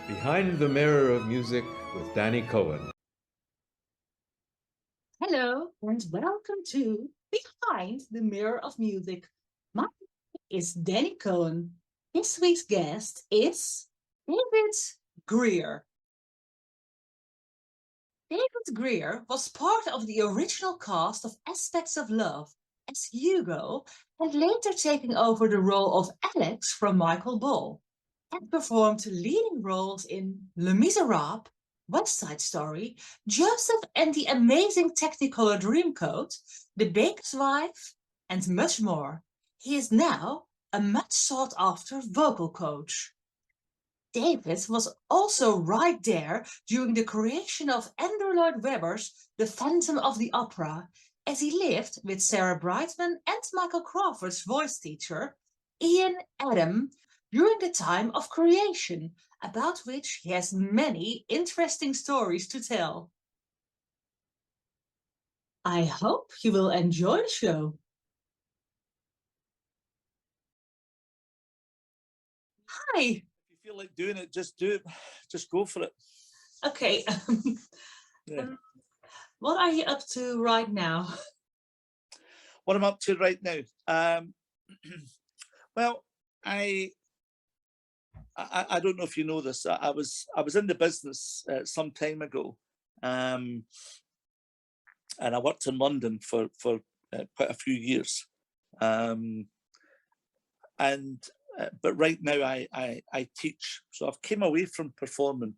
Behind the Mirror of Music with Dannii Cohen. Hello and welcome to Behind the Mirror of Music. My name is Dannii Cohen. This week's guest is David Greer. David Greer was part of the original cast of Aspects of Love as Hugo and later taking over the role of Alex from Michael Ball and performed leading roles in Les Miserables, West Side Story, Joseph and the Amazing Technicolor Dreamcoat, The Baker's Wife, and much more. He is now a much sought after vocal coach. David was also right there during the creation of Andrew Lloyd Webber's The Phantom of the Opera, as he lived with Sarah Brightman and Michael Crawford's voice teacher, Ian Adam, during the time of creation, about which he has many interesting stories to tell. I hope you will enjoy the show. Hi. If you feel like doing it, just do it. Just go for it. Okay. Yeah. What are you up to right now? What I'm up to right now? Well, I don't know if you know this. I was in the business some time ago, and I worked in London for quite a few years. But right now I teach. So I've came away from performing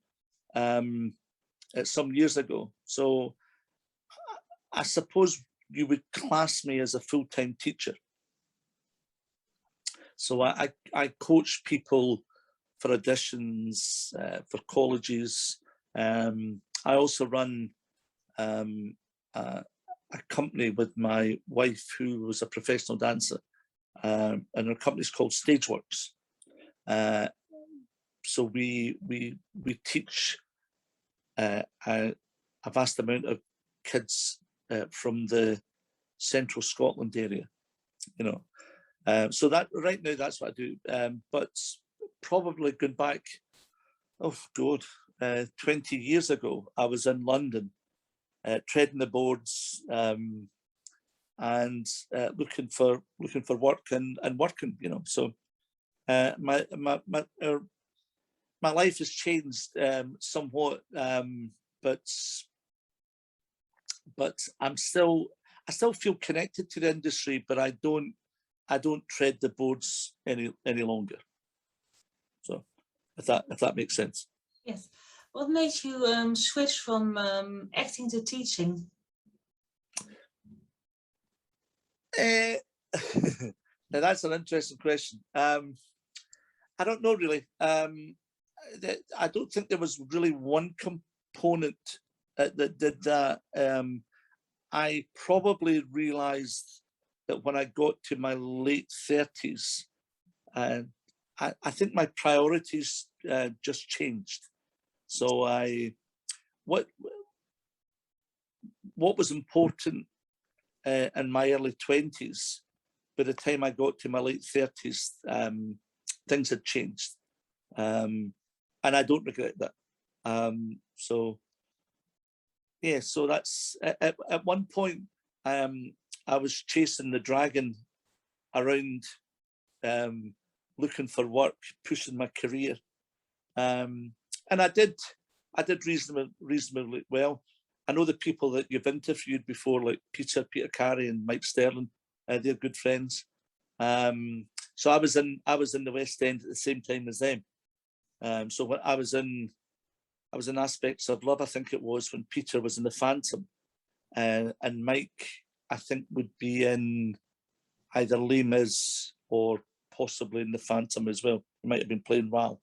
some years ago. So I suppose you would class me as a full-time teacher. So I coach people for auditions, for colleges. I also run a company with my wife, who was a professional dancer, and our company's called Stageworks. So we teach a vast amount of kids from the central Scotland area, you know. So that right now, that's what I do. But probably going back, oh God, 20 years ago, I was in London, treading the boards and looking for work and working, you know. So my life has changed somewhat, but I still feel connected to the industry, but I don't tread the boards any longer. So if that makes sense. Yes. What made you switch from acting to teaching? Now that's an interesting question. I don't know really. I don't think there was really one component that did that. I probably realized that when I got to my late 30s, I think my priorities just changed. So what was important in my early 20s, by the time I got to my late 30s, things had changed, and I don't regret that. So yeah, so that's at one point I was chasing the dragon around, looking for work, pushing my career, and I did reasonably well. I know the people that you've interviewed before, like Peter Carey and Mike Sterling. They're good friends. So I was in the West End at the same time as them. So when I was in Aspects of Love, I think it was, when Peter was in The Phantom, and Mike, I think, would be in either Les Mis or possibly in The Phantom as well. He might have been playing Val.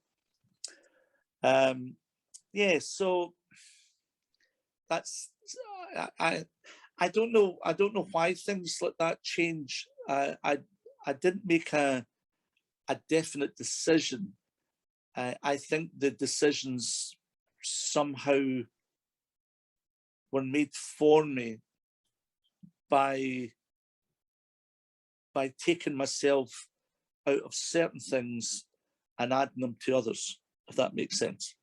Yeah, so that's I don't know why things like that change. I didn't make a definite decision. I think the decisions somehow were made for me by taking myself out of certain things and adding them to others, if that makes sense.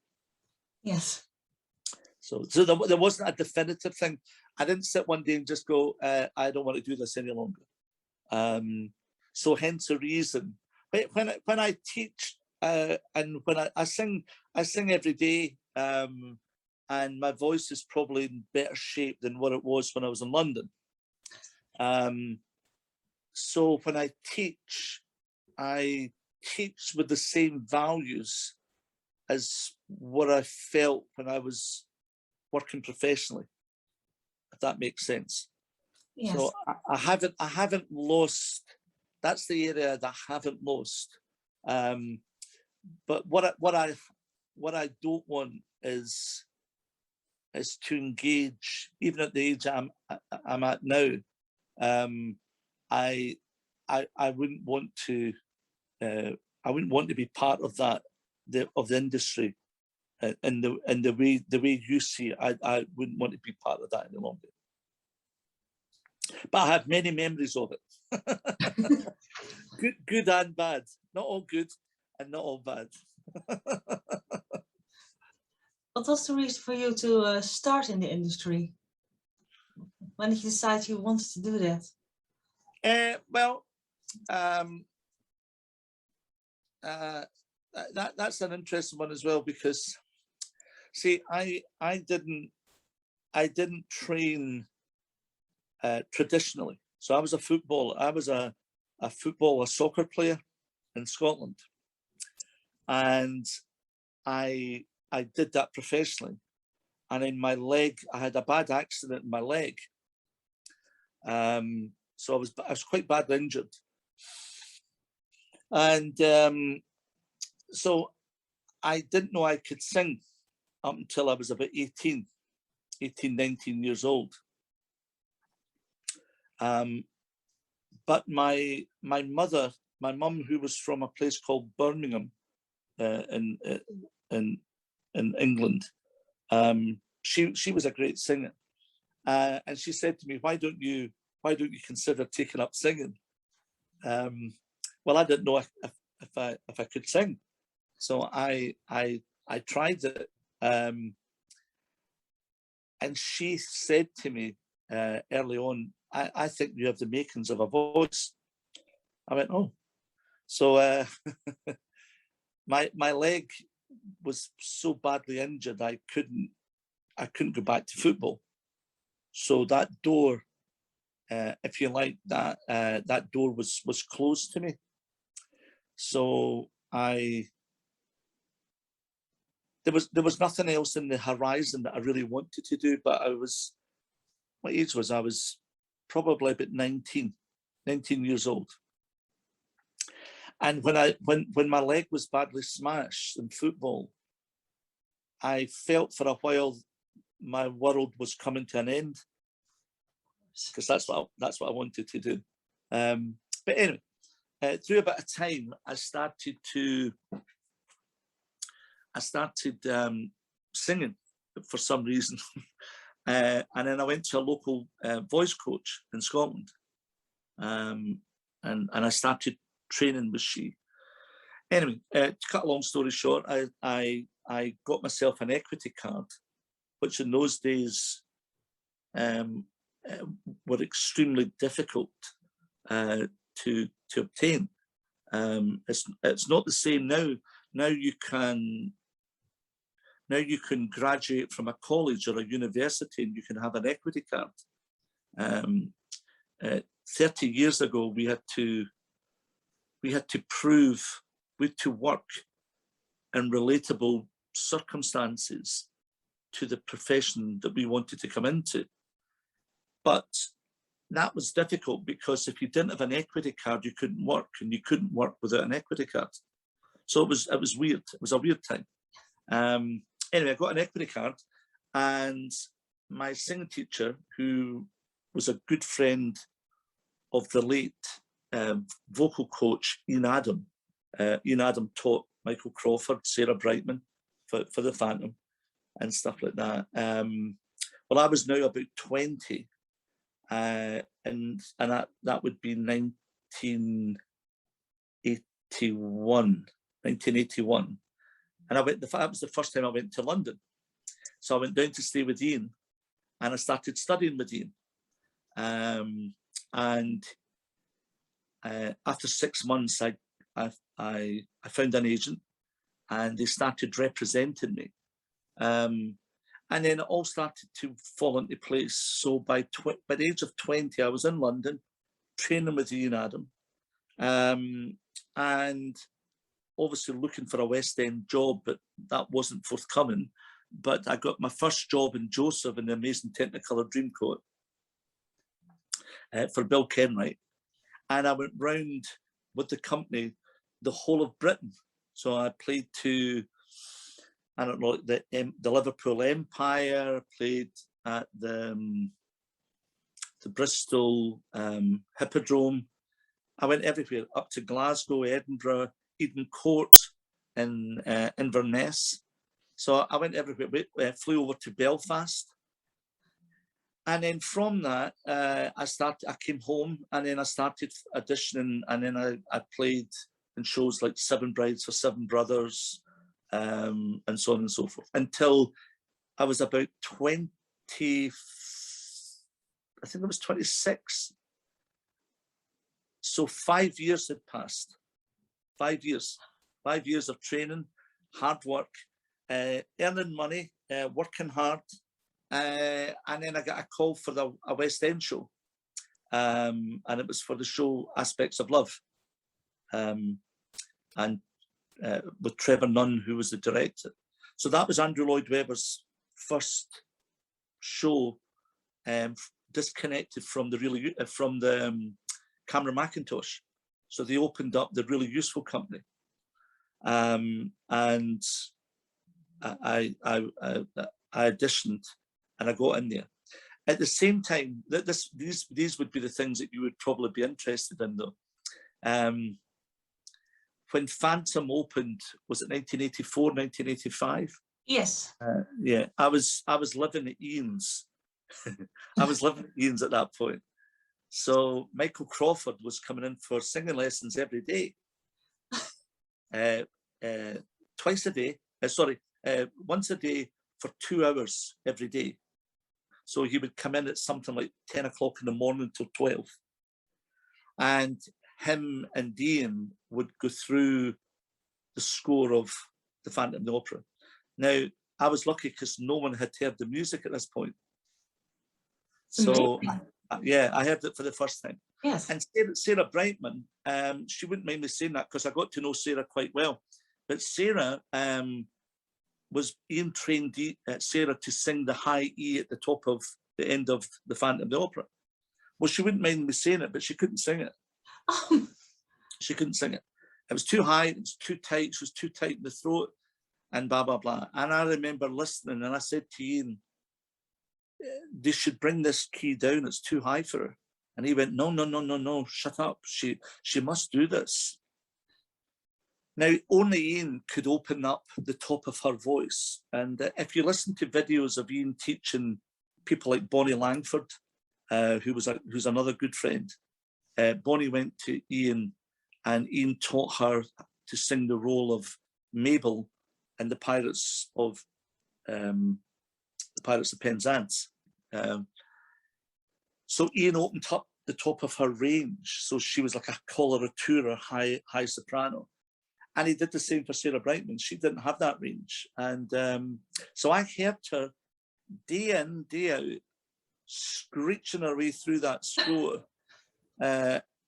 Yes. So there wasn't a definitive thing. I didn't sit one day and just go, I don't want to do this any longer. So hence the reason. When I teach and when I sing every day, and my voice is probably in better shape than what it was when I was in London. So when I teach with the same values as what I felt when I was working professionally, if that makes sense. Yes. So I haven't lost. That's the area that I haven't lost. But what I don't want is to engage, even at the age I'm at now. I wouldn't want to. I wouldn't want to be part of that of the industry, and the way you see it. I wouldn't want to be part of that any longer. But I have many memories of it. good and bad. Not all good and not all bad. What was the reason for you to start in the industry? When did you decide you wanted to do that? Well, that's an interesting one as well, because see, I didn't train traditionally. So I was a soccer player in Scotland, and I did that professionally. And in my leg, I had a bad accident in my leg. So I was quite badly injured. And so I didn't know I could sing up until I was about 18, 19 years old. But my mum, who was from a place called Birmingham in England, she was a great singer, and she said to me, "Why don't you consider taking up singing?" Well, I didn't know if I could sing, so I tried it, and she said to me early on, I think you have the makings of a voice. I went, oh. So my leg was so badly injured, I couldn't go back to football. So that door, if you like, that door was closed to me. So there was nothing else in the horizon that I really wanted to do. But my age was, I was probably about 19 years old. And when my leg was badly smashed in football, I felt for a while my world was coming to an end, because that's what I wanted to do. But anyway, through a bit of time, I started singing for some reason. And then I went to a local voice coach in Scotland, and I started training with she. Anyway, to cut a long story short, I got myself an equity card, which in those days were extremely difficult to obtain. It's not the same now. Now you can graduate from a college or a university and you can have an equity card. 30 years ago, we had to prove, we had to work in relatable circumstances to the profession that we wanted to come into. But that was difficult, because if you didn't have an equity card, you couldn't work, and you couldn't work without an equity card. So it was weird. It was a weird time. Anyway, I got an equity card, and my singing teacher, who was a good friend of the late vocal coach Ian Adam. Ian Adam taught Michael Crawford, Sarah Brightman for the Phantom and stuff like that. Well, I was now about 20, and that would be 1981. And that was the first time I went to London. So I went down to stay with Ian, and I started studying with Ian. After 6 months, I found an agent, and they started representing me. And then it all started to fall into place. So by the age of 20, I was in London, training with Ian Adam, and obviously looking for a West End job, but that wasn't forthcoming. But I got my first job in Joseph in the Amazing Technicolor Dreamcoat for Bill Kenwright. And I went round with the company the whole of Britain. So I played to, I don't know, the Liverpool Empire, played at the Bristol Hippodrome. I went everywhere, up to Glasgow, Edinburgh, Eden Court, in Inverness. So I went everywhere, flew over to Belfast. And then from that, I came home, and then I started auditioning, and then I played in shows like Seven Brides for Seven Brothers, and so on and so forth, until I was about 20, I think I was 26. So 5 years had passed. 5 years. 5 years of training, hard work, earning money, working hard. And then I got a call for a West End show. And it was for the show Aspects of Love. And with Trevor Nunn, who was the director. So that was Andrew Lloyd Webber's first show, disconnected from the Cameron Macintosh. So they opened up the Really Useful Company, and I auditioned, and I got in there. At the same time, these would be the things that you would probably be interested in, though. When Phantom opened, was it 1984, 1985? Yes. Yeah, I was living at Ian's. I was living at Ian's at that point. So Michael Crawford was coming in for singing lessons every day, twice a day. Once a day for 2 hours every day. So he would come in at something like 10 o'clock in the morning till 12. And him and Ian would go through the score of the Phantom of the Opera. Now, I was lucky because no one had heard the music at this point. So, yeah, I heard it for the first time. Yes. And Sarah Brightman, she wouldn't mind me saying that because I got to know Sarah quite well. But Sarah Ian trained Sarah to sing the high E at the top of the end of the Phantom of the Opera. Well, she wouldn't mind me saying it, but she couldn't sing it. She couldn't sing it. It was too high, it was too tight, she was too tight in the throat, and blah, blah, blah. And I remember listening, and I said to Ian, they should bring this key down, it's too high for her. And he went, no, shut up. She must do this. Now, only Ian could open up the top of her voice. And if you listen to videos of Ian teaching people like Bonnie Langford, who's another good friend, Bonnie went to Ian, and Ian taught her to sing the role of Mabel in the Pirates of Penzance. So Ian opened up the top of her range, so she was like a coloratura, high soprano. And he did the same for Sarah Brightman. She didn't have that range. And so I heard her day in, day out, screeching her way through that score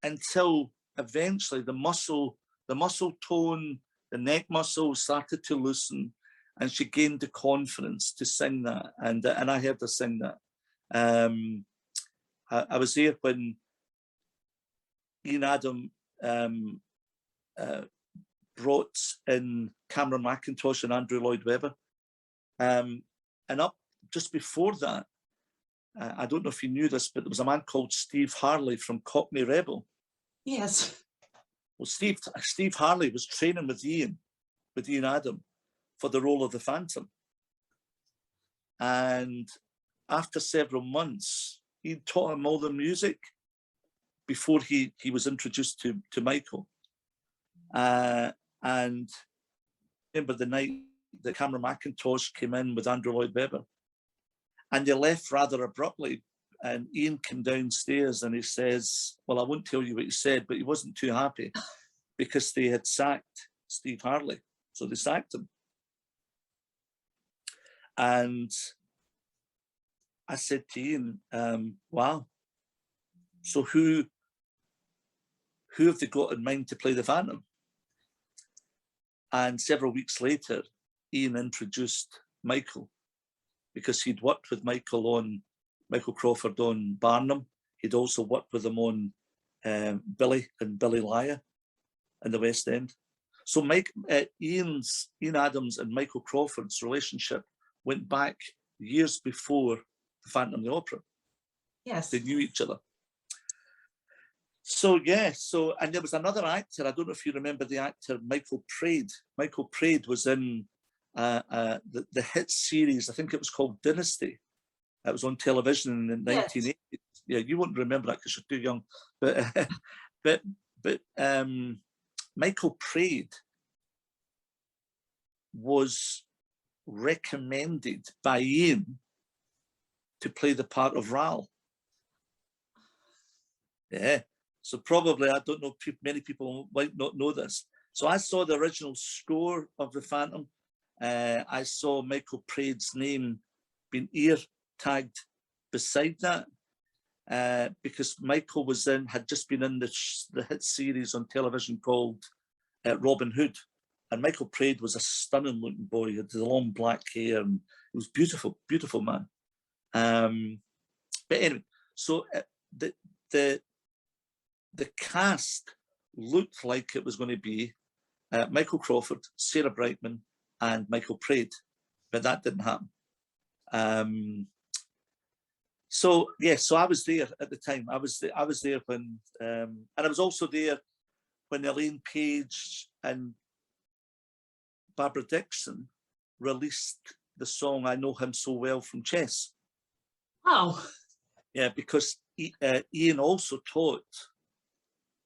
until eventually the muscle tone, the neck muscle started to loosen, and she gained the confidence to sing that. And I heard her sing that. I was there when Ian Adam brought in Cameron Macintosh and Andrew Lloyd Webber. And up just before that, I don't know if you knew this, but there was a man called Steve Harley from Cockney Rebel. Yes. Well, Steve Harley was training with Ian Adam for the role of the Phantom. And after several months, he taught him all the music before he was introduced to Michael. And I remember the night the camera Macintosh came in with Andrew Lloyd Webber, and they left rather abruptly. And Ian came downstairs and he says, well, I won't tell you what he said, but he wasn't too happy because they had sacked Steve Harley. So they sacked him. And I said to Ian, wow, so who have they got in mind to play the Phantom? And several weeks later, Ian introduced Michael, because he'd worked with Michael Crawford on Barnum. He'd also worked with him on Billy and Billy Liar in the West End. So Ian Adams and Michael Crawford's relationship went back years before the Phantom of the Opera. Yes. They knew each other. So, yeah, and there was another actor, I don't know if you remember the actor Michael Praed. Michael Praed was in the hit series, I think it was called Dynasty. It was on television in the 1980s. Yeah, you won't remember that because you're too young. But Michael Praed was recommended by Ian to play the part of Ral. Yeah, so probably, I don't know, many people might not know this. So I saw the original score of the Phantom. I saw Michael Praed's name being ear tagged beside that because Michael had just been in the hit series on television called Robin Hood, and Michael Praed was a stunning looking boy. He had the long black hair and he was beautiful, beautiful man. But anyway, so the cast looked like it was going to be Michael Crawford, Sarah Brightman, and Michael Praed, but that didn't happen. So I was there at the time. I was there when, and I was also there when Elaine Page and Barbara Dixon released the song "I Know Him So Well" from Chess. Oh. Yeah, because Ian also taught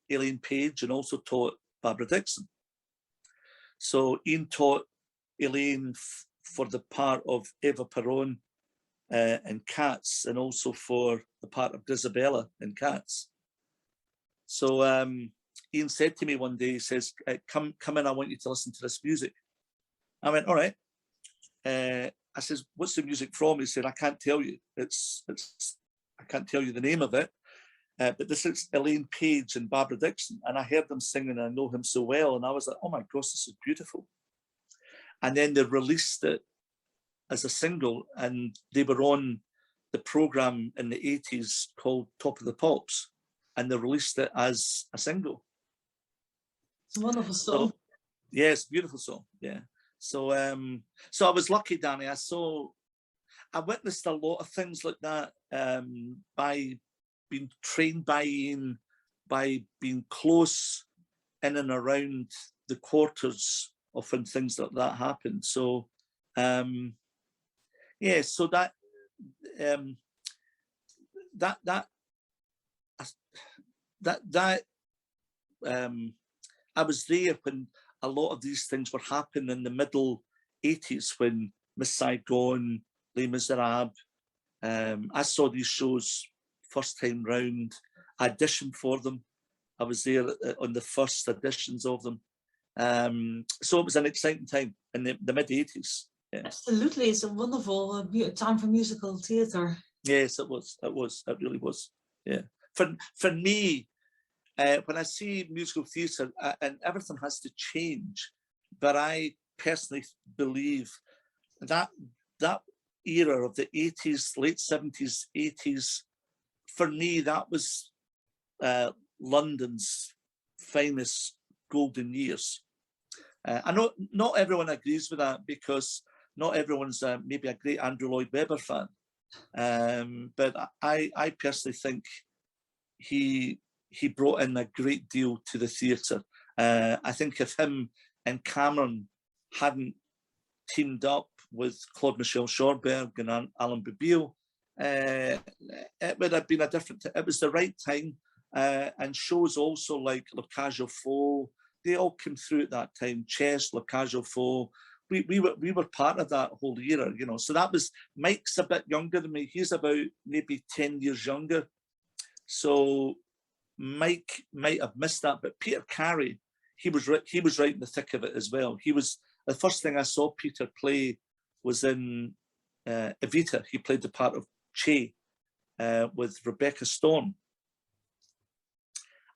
Elaine Page and also taught Barbara Dixon. So Ian taught Elaine for the part of Eva Peron in Cats, and also for the part of Grisabella in Cats. So Ian said to me one day, he says, come in, I want you to listen to this music. I went, all right. I says, what's the music from? He said, I can't tell you. I can't tell you the name of it. But this is Elaine Page and Barbara Dixon. And I heard them singing "I Know Him So Well." And I was like, oh my gosh, this is beautiful. And then they released it as a single, and they were on the program in the 80s called Top of the Pops, and they released it as a single. It's a wonderful song. So, yeah, it's a beautiful song. Yeah. So I was lucky, Dannii. I witnessed a lot of things like that by being trained by Ian, by being close in and around the quarters of when things like that happened. So yeah, so that I was there when a lot of these things were happening in the middle 80s, when Miss Saigon, Les Miserables. I saw these shows first time round. I auditioned for them. I was there on the first editions of them. So it was an exciting time in the mid 80s. Yeah. Absolutely, it's a wonderful time for musical theatre. Yes, it was. It really was. Yeah. For me, when I see musical theatre, and everything has to change, but I personally believe that era of the 80s, late 70s, 80s, for me, that was London's finest golden years. I know not everyone agrees with that, because not everyone's maybe a great Andrew Lloyd Webber fan. But I personally think he brought in a great deal to the theatre. I think if him and Cameron hadn't teamed up with Claude Michel Schorberg and Alan Bibille, it would have been a different. It was the right time, and shows also like Le Cage aux Folles, they all came through at that time. Chess, Le Cage aux Folles, we were part of that whole era, you know. So that was, Mike's a bit younger than me. He's about maybe 10 years younger. So Mike might have missed that, but Peter Carey, he was right in the thick of it as well. He was, the first thing I saw Peter play was in Evita. He played the part of Che with Rebecca Storm,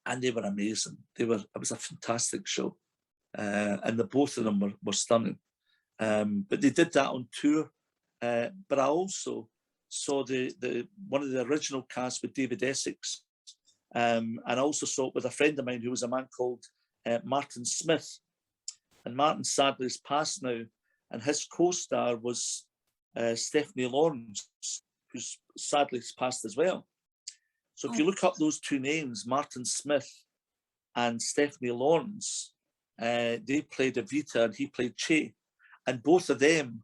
and they were amazing. It was a fantastic show, and the both of them were stunning. But they did that on tour. But I also saw the one of the original cast with David Essex, and I also saw it with a friend of mine who was a man called Martin Smith. And Martin sadly has passed now, and his co-star was Stephanie Lawrence, who's sadly has passed as well. So if you look up those two names, Martin Smith and Stephanie Lawrence, they played Evita and he played Che, and both of them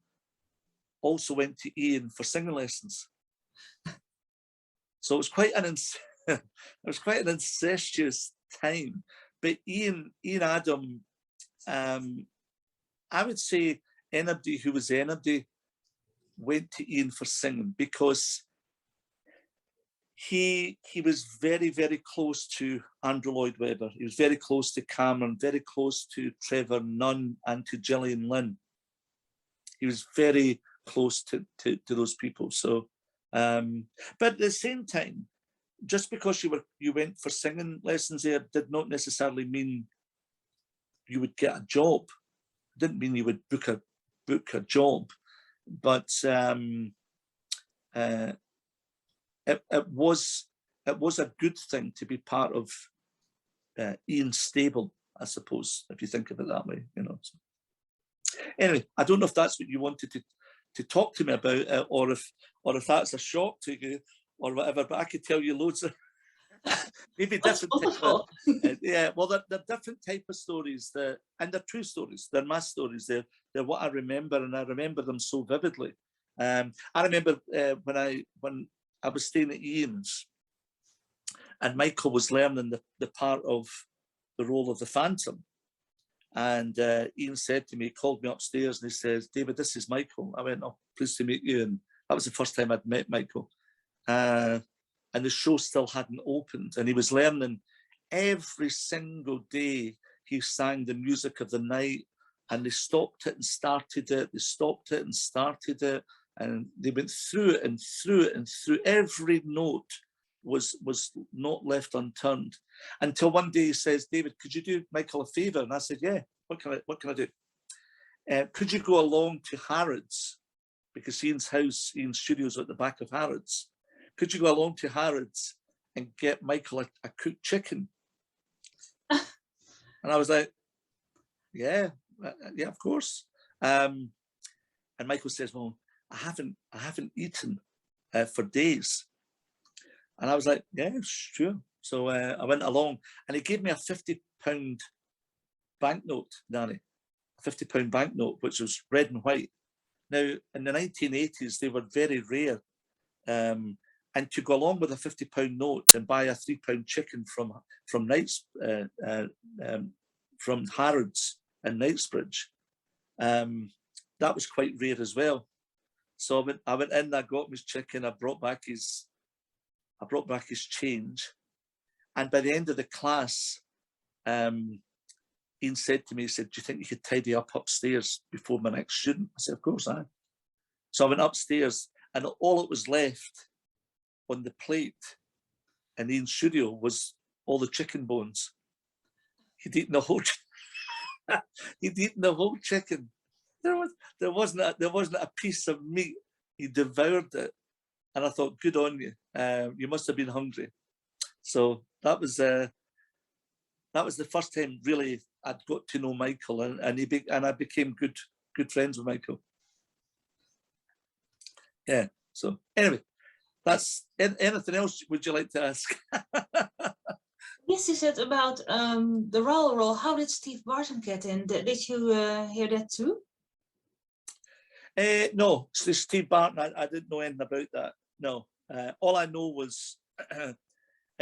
also went to Ian for singing lessons. So it was quite an incestuous time. But Ian Adam, I would say anybody who was anybody went to Ian for singing, because he was very, very close to Andrew Lloyd Webber. He was very close to Cameron, very close to Trevor Nunn and to Gillian Lynn. He was very close to those people. So, but at the same time, just because you went for singing lessons there did not necessarily mean you would get a job. It didn't mean you would book a job, but it was a good thing to be part of Ian's stable, I suppose, if you think of it that way, you know. So, anyway, I don't know if that's what you wanted to talk to me about, or if that's a shock to you or whatever, but I could tell you loads of maybe different type of, yeah, well, they're different type of stories, and they're true stories. They're my stories. They're what I remember, and I remember them so vividly. I remember when I was staying at Ian's, and Michael was learning the part of the role of the Phantom. And Ian said to me, he called me upstairs and he says, "David, this is Michael." I went, "Oh, pleased to meet you." And that was the first time I'd met Michael. And the show still hadn't opened. And he was learning every single day. He sang the music of the night, and they stopped it and started it. They stopped it and started it. And they went through it and through it and through. Every note was not left unturned, until one day he says, "David, could you do Michael a favour?" And I said, "Yeah, what can I do? Could you go along to Harrods, because Ian's studios are at the back of Harrods. Could you go along to Harrods and get Michael a cooked chicken?" And I was like, yeah, of course. And Michael says, "Well, I haven't eaten for days." And I was like, "Yeah, sure." So I went along, and he gave me a £50 banknote, Dannii, a £50 banknote, which was red and white. Now, in the 1980s, they were very rare. And to go along with a £50 note and buy a £3 chicken from Harrods in Knightsbridge, that was quite rare as well. So I went in, I got his chicken, I brought back his change, and by the end of the class, Ian said to me, he said, "Do you think you could tidy up upstairs before my next student?" I said, "Of course, I." So I went upstairs, and all that was left on the plate in Ian's studio was all the chicken bones. He'd eaten the whole chicken. There wasn't a piece of meat. He devoured it, and I thought, good on you. You must have been hungry. So that was the first time really I'd got to know Michael, and I became good friends with Michael. Yeah. So anyway, that's anything else would you like to ask? Yes, you said about the role. How did Steve Barton get in? Did you hear that too? No, Steve Barton, I didn't know anything about that. No, all I know was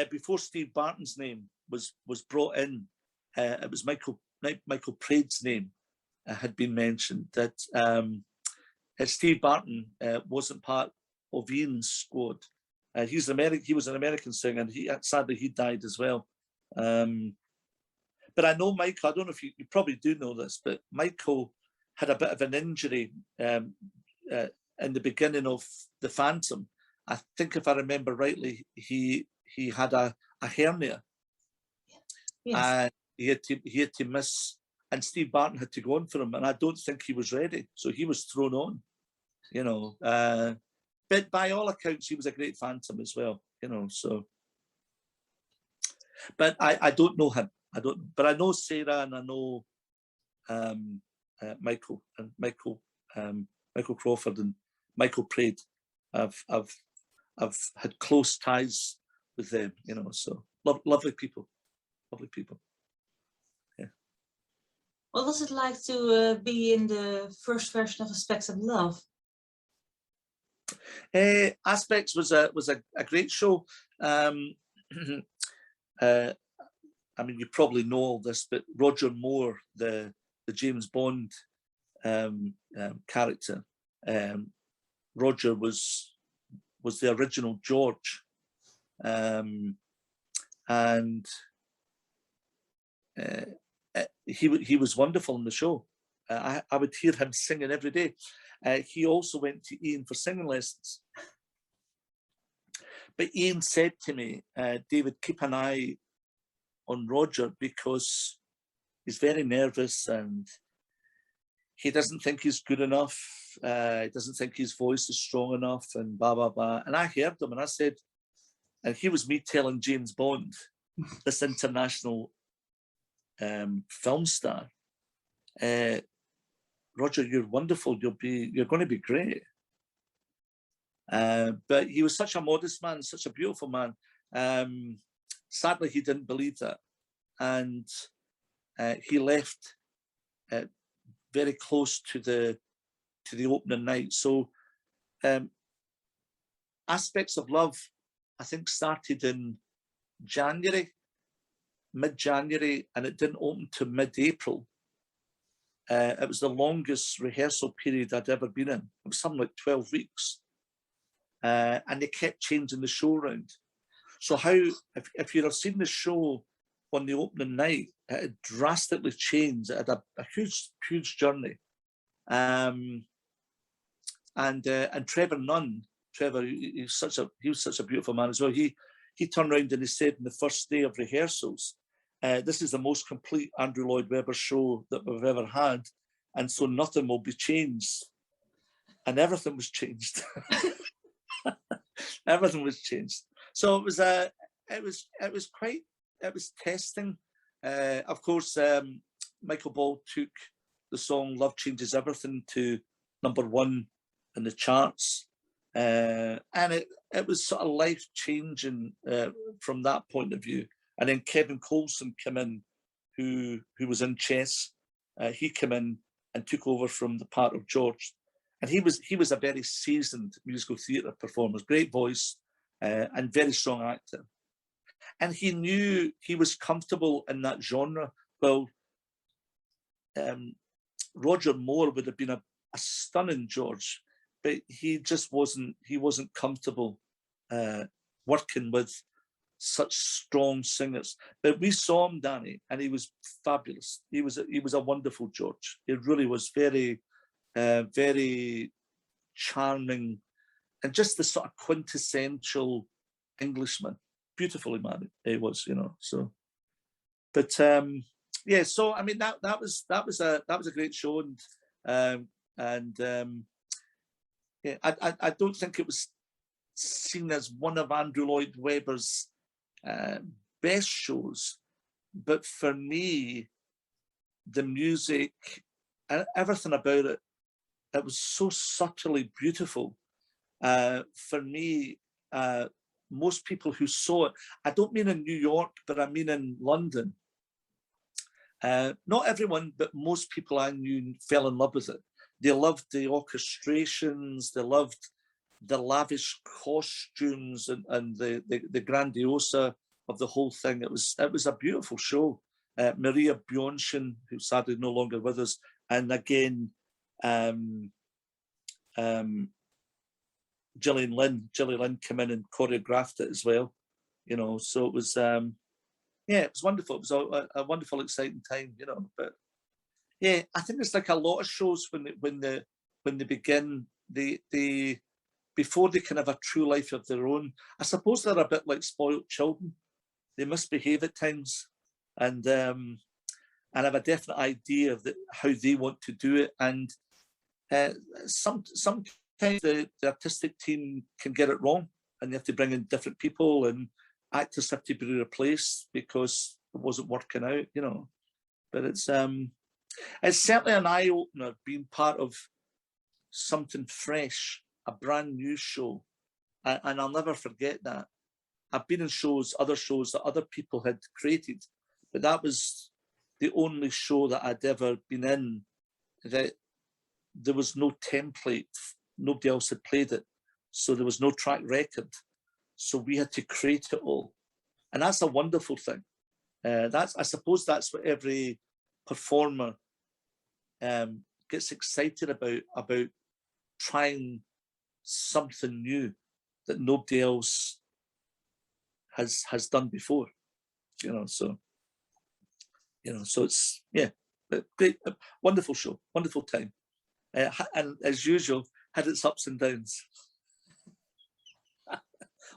before Steve Barton's name was brought in, it was Michael Praed's name, had been mentioned, that Steve Barton wasn't part of Ian's squad. He was an American singer, and sadly he died as well. But I know Michael, I don't know if you probably do know this, but Michael had a bit of an injury in the beginning of The Phantom. I think if I remember rightly, he had a hernia. Yes. And he had to miss, and Steve Barton had to go on for him, and I don't think he was ready. So he was thrown on, you know. But by all accounts, he was a great Phantom as well, you know. So, but I don't know him. But I know Sarah, and I know Michael Crawford and Michael Praed. I've had close ties with them, you know. So lovely people. Yeah. What was it like to be in the first version of Aspects of Love? Aspects was a great show. I mean, you probably know all this, but Roger Moore, the James Bond character, Roger was the original George, and he was wonderful in the show. I would hear him singing every day. He also went to Ian for singing lessons. But Ian said to me, David, keep an eye on Roger, because he's very nervous and he doesn't think he's good enough. He doesn't think his voice is strong enough, and blah, blah, blah. And I heard him and I said, and he was me telling James Bond, this international film star, Roger, you're wonderful. You're going to be great. But he was such a modest man, such a beautiful man. Sadly, he didn't believe that, and he left very close to the opening night. So, Aspects of Love, I think, started in January, mid-January, and it didn't open to mid-April. It was the longest rehearsal period I'd ever been in. It was something like 12 weeks. And they kept changing the show around. So if you'd have seen the show on the opening night, it had drastically changed. It had a huge journey. And Trevor Nunn, he was such a beautiful man as well. He turned around and he said, in the first day of rehearsals, this is the most complete Andrew Lloyd Webber show that we've ever had, and so nothing will be changed. And everything was changed. Everything was changed. So it was testing. Of course, Michael Ball took the song "Love Changes Everything" to #1 in the charts, and it was sort of life-changing from that point of view. And then Kevin Colson came in, who was in Chess. He came in and took over from the part of George. And he was a very seasoned musical theatre performer, great voice, and very strong actor. And he knew he was comfortable in that genre. Well, Roger Moore would have been a stunning George, but he just wasn't comfortable working with such strong singers. But we saw him, Dannii, and he was fabulous. He was a wonderful George. He really was very charming, and just the sort of quintessential Englishman. Beautifully man he was, you know. So, but yeah. So I mean, that was a great show, and yeah, I don't think it was seen as one of Andrew Lloyd Webber's best shows, but for me, the music and everything about it, it was so subtly beautiful. For me, most people who saw it, I don't mean in New York, but I mean in London. Not everyone, but most people I knew fell in love with it. They loved the orchestrations, they loved the lavish costumes and the grandiosa of the whole thing. It was a beautiful show. Maria Bjornsson, who sadly no longer with us, And again, Gillian Lynn came in and choreographed it as well, you know. So it was, yeah, it was wonderful. It was a wonderful, exciting time, you know. But yeah, I think it's like a lot of shows when they begin, they before they can have a true life of their own. I suppose they're a bit like spoiled children. They misbehave at times, and have a definite idea of how they want to do it. And sometimes the artistic team can get it wrong, and they have to bring in different people, and actors have to be replaced because it wasn't working out, you know. But it's certainly an eye opener being part of something fresh, a brand new show, and I'll never forget that. I've been in other shows that other people had created, but that was the only show that I'd ever been in that there was no template. Nobody else had played it. So there was no track record. So we had to create it all. And that's a wonderful thing. I suppose that's what every performer gets excited about trying something new that nobody else has done before, you know. So, you know, so it's, yeah, great, wonderful show, wonderful time, and as usual, had its ups and downs.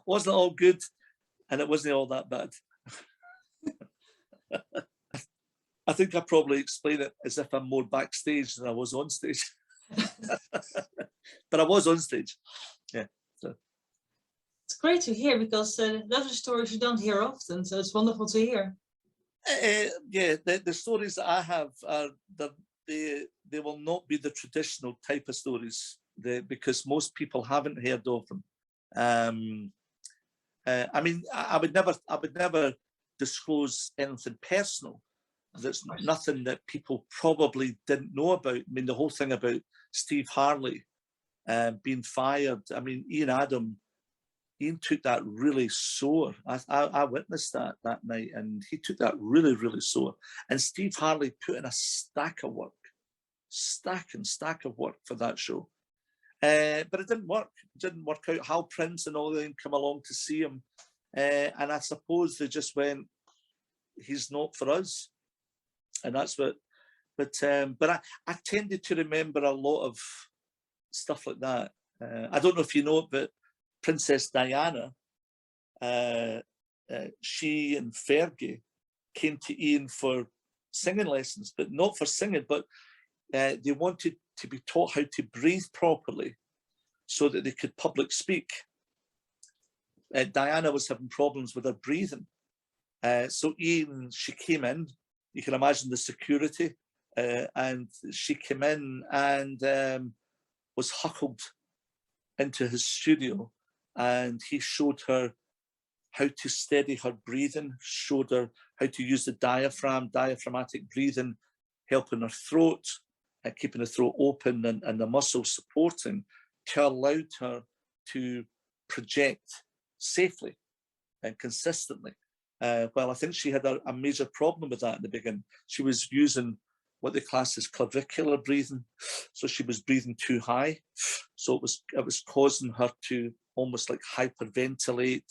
Wasn't all good, and it wasn't all that bad. I think I probably explain it as if I'm more backstage than I was on stage. But I was on stage, yeah. So. It's great to hear, because those are stories you don't hear often, so it's wonderful to hear. Yeah, the stories that I have are they will not be the traditional type of stories, because most people haven't heard of them. I mean, I would never disclose anything personal. There's nothing that people probably didn't know about. I mean, the whole thing about Steve Harley being fired. I mean, Ian took that really sore. I witnessed that night, and he took that really, really sore. And Steve Harley put in a stack of work for that show. But it didn't work. It didn't work out. Hal Prince and all of them come along to see him. And I suppose they just went, he's not for us. And that's what, but I tended to remember a lot of stuff like that. I don't know if you know it, but Princess Diana, she and Fergie came to Ian for singing lessons, but not for singing, but they wanted to be taught how to breathe properly so that they could public speak. Diana was having problems with her breathing. So Ian, she came in, you can imagine the security, and she came in and was huckled into his studio, and he showed her how to steady her breathing, showed her how to use the diaphragmatic breathing, helping her throat, keeping the throat open and the muscles supporting, to allow her to project safely and consistently. Well, I think she had a major problem with that in the beginning. She was using what they class as clavicular breathing, so she was breathing too high. So it was causing her to almost like hyperventilate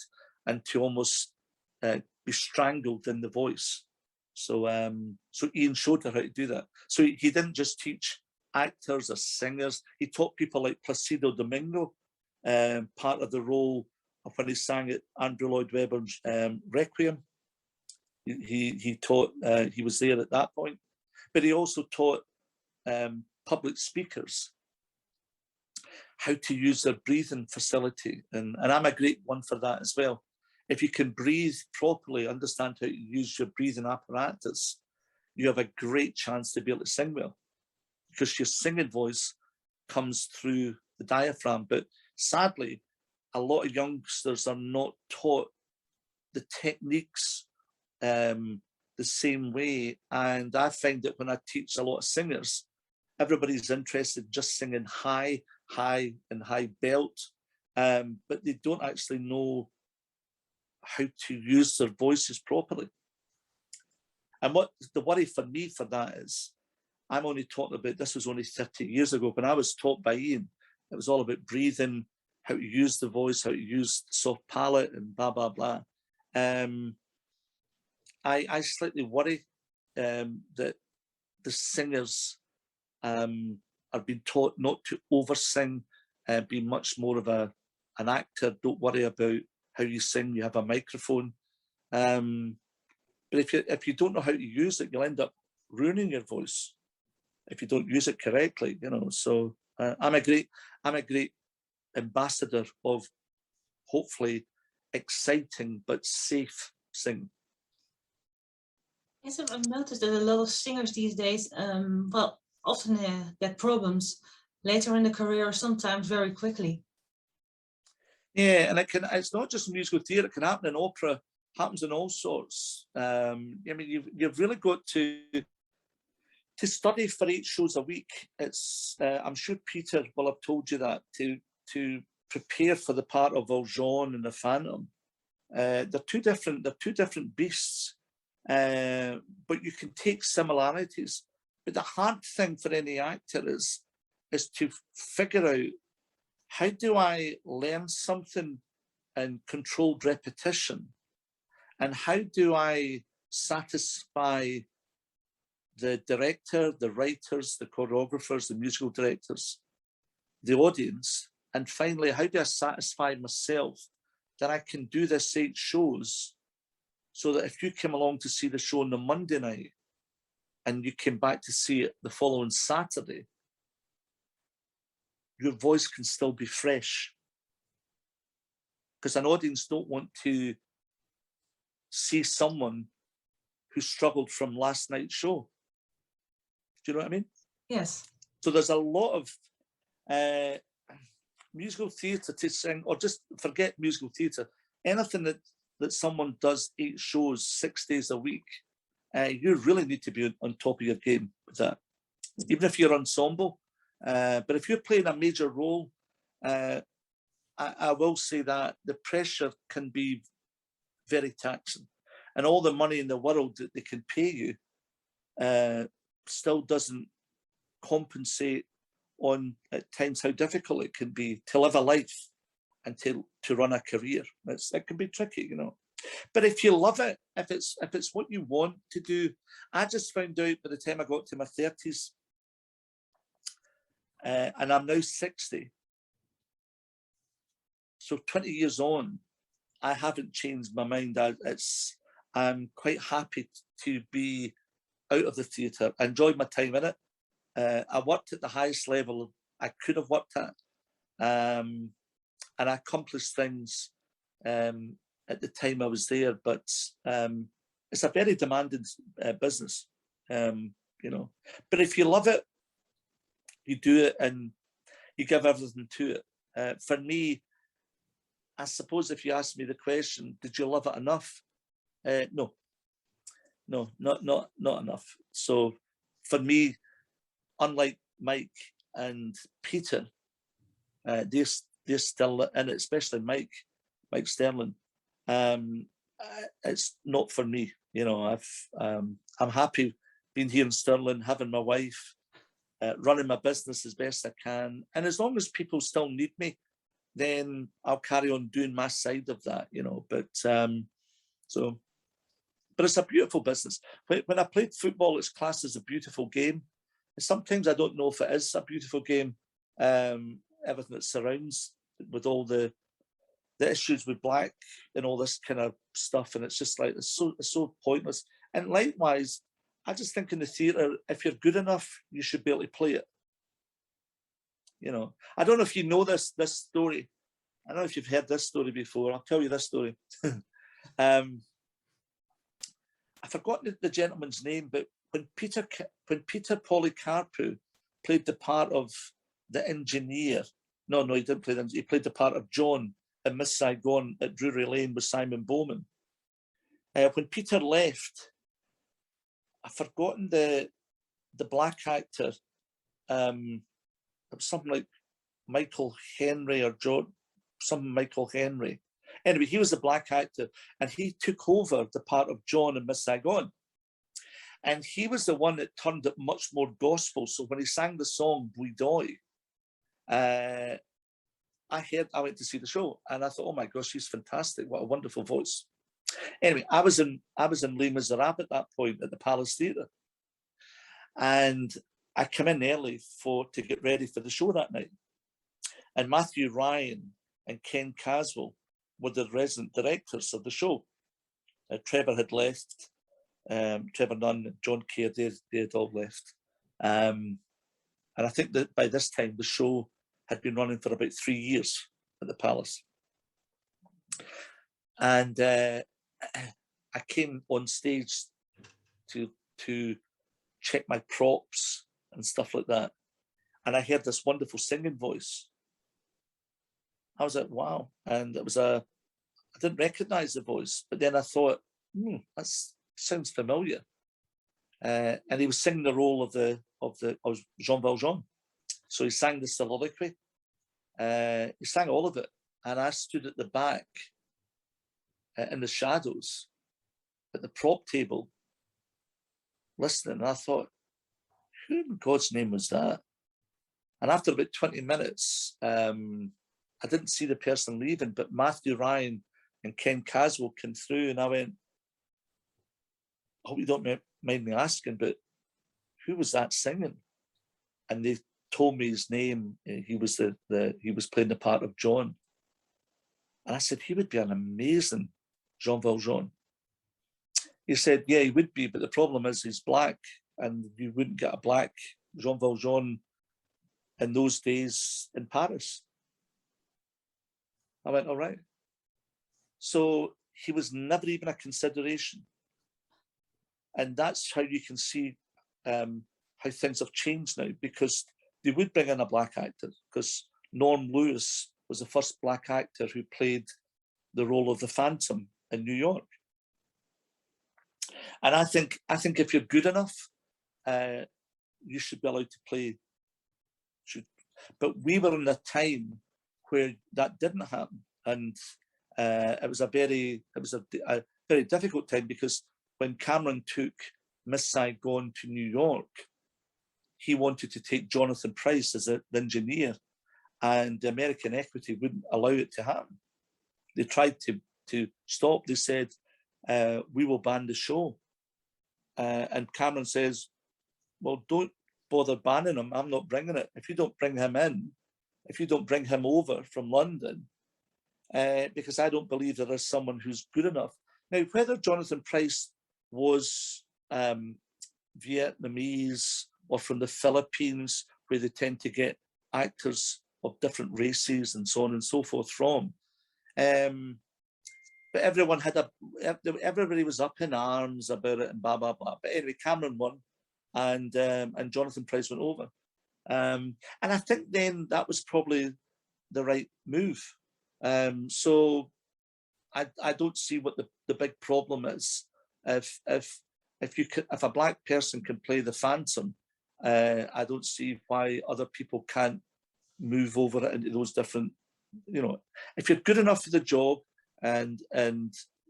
and to almost be strangled in the voice. So Ian showed her how to do that. So he didn't just teach actors or singers. He taught people like Placido Domingo, part of the role of when he sang at Andrew Lloyd Webber's Requiem. He taught, he was there at that point. But he also taught public speakers how to use their breathing facility. And I'm a great one for that as well. If you can breathe properly, understand how to use your breathing apparatus, you have a great chance to be able to sing well, because your singing voice comes through the diaphragm. But sadly, a lot of youngsters are not taught the techniques the same way. And I find that when I teach a lot of singers, everybody's interested in just singing high belt, but they don't actually know how to use their voices properly. And what the worry for me for that is, I'm only talking about, this was only 30 years ago. When I was taught by Ian, it was all about breathing, how to use the voice, how to use soft palate and blah, blah, blah. I slightly worry that the singers are being taught not to over-sing, be much more of an actor. Don't worry about how you sing, you have a microphone. But if you don't know how to use it, you'll end up ruining your voice if you don't use it correctly, you know. So I'm a great ambassador of hopefully exciting but safe singing. Yes, I've noticed that a lot of singers these days, well, often get problems later in the career, sometimes very quickly. Yeah, and it's not just musical theatre, it can happen in opera, happens in all sorts. I mean, you've really got to study for 8 shows a week. It's I'm sure Peter will have told you that, to prepare for the part of Valjean and the Phantom. They're two different beasts, but you can take similarities. But the hard thing for any actor is to figure out, how do I learn something in controlled repetition, and how do I satisfy the director, the writers, the choreographers, the musical directors, the audience, and finally, how do I satisfy myself that I can do this 8 shows, so that if you came along to see the show on the Monday night and you came back to see it the following Saturday, your voice can still be fresh. Because an audience don't want to see someone who struggled from last night's show. Do you know what I mean? Yes. So there's a lot of musical theatre to sing, or just forget musical theatre. Anything that someone does 8 shows 6 days a week, you really need to be on top of your game with that. Even if you're ensemble, but if you're playing a major role, I will say that the pressure can be very taxing, and all the money in the world that they can pay you still doesn't compensate on, at times, how difficult it can be to live a life and to run a career. It can be tricky, you know. But if you love it, if it's what you want to do, I just found out by the time I got to my 30s, and I'm now 60. So 20 years on, I haven't changed my mind. I'm quite happy to be out of the theatre. I enjoyed my time in it. I worked at the highest level I could have worked at, and I accomplished things at the time I was there. But it's a very demanding business, you know. But if you love it, you do it and you give everything to it. For me, I suppose if you ask me the question, did you love it enough? No, not enough. So for me, unlike Mike and Peter, they're still in it, especially Mike Sterling. It's not for me, you know. I'm happy being here in Stirling, having my wife, running my business as best I can, and as long as people still need me, then I'll carry on doing my side of that, you know. But but it's a beautiful business. When I played football, it's classed as a beautiful game. And sometimes I don't know if it is a beautiful game. Everything that surrounds, with all the issues with black and all this kind of stuff, and it's just like it's so pointless. And likewise, I just think in the theatre, if you're good enough, you should be able to play it. You know, I don't know if you know this story. I don't know if you've heard this story before. I'll tell you this story. I've forgotten the gentleman's name, but when Peter Polycarpou played the part of the engineer, no, he didn't play them. He played the part of John in Miss Saigon at Drury Lane with Simon Bowman. When Peter left, I've forgotten the black actor. It was something like Michael Henry or John, some Michael Henry. Anyway, he was the black actor, and he took over the part of John in Miss Saigon. And he was the one that turned it much more gospel. So when he sang the song Bwydoi, I went to see the show, and I thought, oh my gosh, she's fantastic! What a wonderful voice. Anyway, I was in Les Miserables at that point at the Palace Theatre, and I come in early to get ready for the show that night. And Matthew Ryan and Ken Caswell were the resident directors of the show. Trevor had left. Trevor Nunn, John Kerr, they had all left. And I think that by this time, the show had been running for about 3 years at the Palace. And I came on stage to check my props and stuff like that. And I heard this wonderful singing voice. I was like, wow. And it was I didn't recognize the voice, but then I thought, that sounds familiar. And he was singing the role of Jean Valjean. So he sang the soliloquy. He sang all of it. And I stood at the back in the shadows at the prop table listening. And I thought, who in God's name was that? And after about 20 minutes, I didn't see the person leaving, but Matthew Ryan and Ken Caswell came through, and I went, I hope you don't mind me asking, but who was that singing? And they told me his name. He was he was playing the part of John. And I said, he would be an amazing Jean Valjean. He said, yeah, he would be, but the problem is he's black, and you wouldn't get a black Jean Valjean in those days in Paris. I went, all right. So he was never even a consideration. And that's how you can see how things have changed now, because they would bring in a black actor, because Norm Lewis was the first black actor who played the role of the Phantom in New York. And I think if you're good enough, you should be allowed to play. But we were in a time where that didn't happen, and it was a very difficult time, because when Cameron took Miss Saigon to New York, he wanted to take Jonathan Pryce as the engineer, and the American Equity wouldn't allow it to happen. They tried to stop. They said, we will ban the show. And Cameron says, well, don't bother banning him. I'm not bringing it. If you don't bring him in, if you don't bring him over from London, because I don't believe there is someone who's good enough. Now, whether Jonathan Pryce was Vietnamese or from the Philippines, where they tend to get actors of different races and so on and so forth from, but everyone everybody was up in arms about it and blah blah blah. But anyway, Cameron won, and Jonathan Pryce went over, and I think then that was probably the right move. So I don't see what the big problem is. If a black person can play the Phantom, I don't see why other people can't move over it into those different, if you're good enough for the job and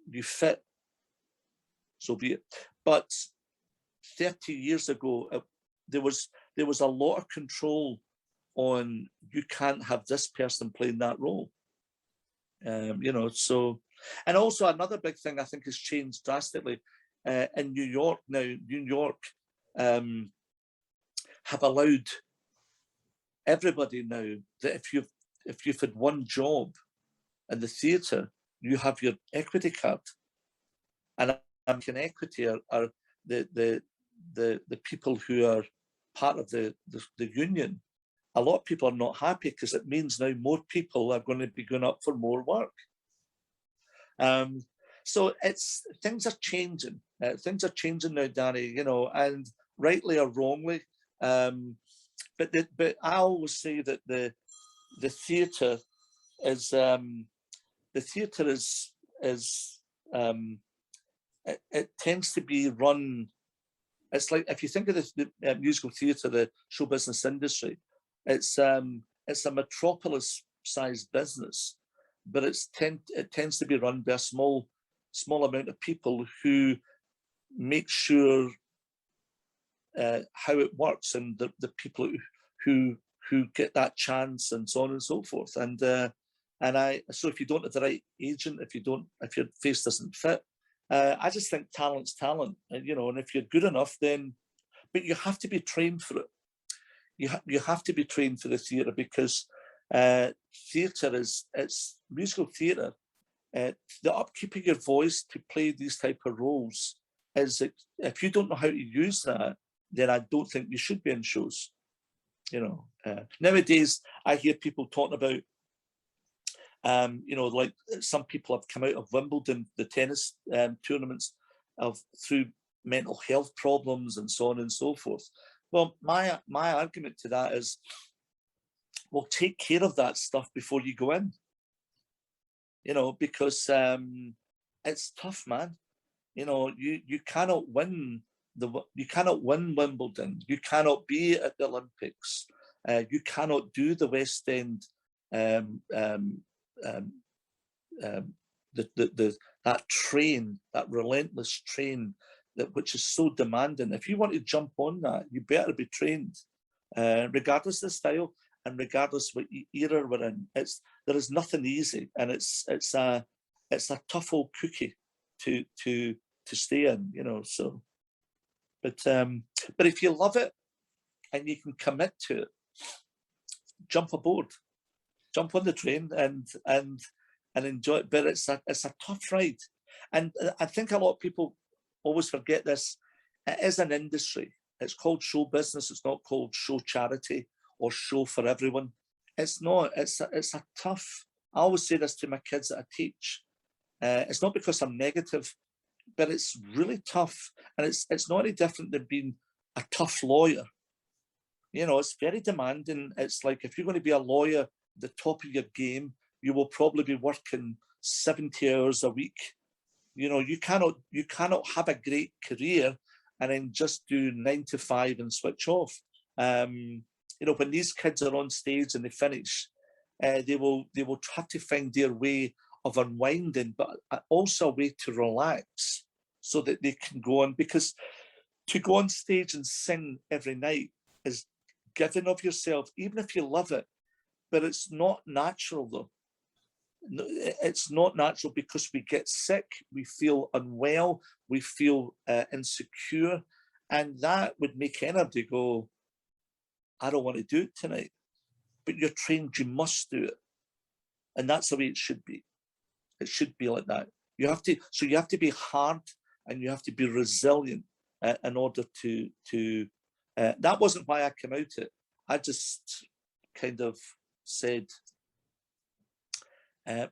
you fit, so be it. But 30 years ago, there was a lot of control on, you can't have this person playing that role. So, and also another big thing I think has changed drastically in New York now. New York have allowed everybody now that if you've had one job in the theatre, you have your equity card. And American Equity are the people who are part of the union. A lot of people are not happy, because it means now more people are going to be going up for more work. So things are changing. Things are changing now, Dannii, and rightly or wrongly. But I always say that the theatre is it tends to be run. It's like, if you think of the musical theatre, the show business industry, it's a metropolis-sized business, but it tends to be run by a small amount of people who make sure how it works and the people who get that chance and so on and so forth. And so if you don't have the right agent, if your face doesn't fit, I just think talent's talent, you know. And if you're good enough, then, but you have to be trained for it. You have to be trained for the theatre, because theatre it's musical theatre. The upkeep of your voice to play these type of roles is, if you don't know how to use that, then I don't think you should be in shows. You know, nowadays I hear people talking about, you know, like some people have come out of Wimbledon, the tennis tournaments, through mental health problems and so on and so forth. Well, my argument to that is, well, take care of that stuff before you go in. You know, because it's tough, man. You know, you cannot win Wimbledon. You cannot be at the Olympics. You cannot do the West End. That train, that relentless train, which is so demanding. If you want to jump on that, you better be trained, regardless of the style and regardless what era we're in. There is nothing easy, and it's a tough old cookie to stay in, you know. So, but if you love it and you can commit to it, jump aboard, jump on the train and enjoy it. But it's a tough ride, and I think a lot of people always forget this. It is an industry. It's called show business. It's not called show charity or show for everyone. It's not. It's a tough. I always say this to my kids that I teach. It's not because I'm negative, but it's really tough, and it's not any different than being a tough lawyer. You know, it's very demanding. It's like, if you're going to be a lawyer, the top of your game, you will probably be working 70 hours a week. You know, you cannot have a great career and then just do 9 to 5 and switch off. You know, when these kids are on stage and they finish, they will have to find their way of unwinding, but also a way to relax so that they can go on. Because to go on stage and sing every night is giving of yourself, even if you love it, but it's not natural though. It's not natural, because we get sick, we feel unwell, we feel insecure, and that would make anybody go, I don't want to do it tonight. But you're trained, you must do it. And that's the way it should be. It should be like that. You have to be hard, and you have to be resilient in order to that wasn't why I came out it. I just kind of said,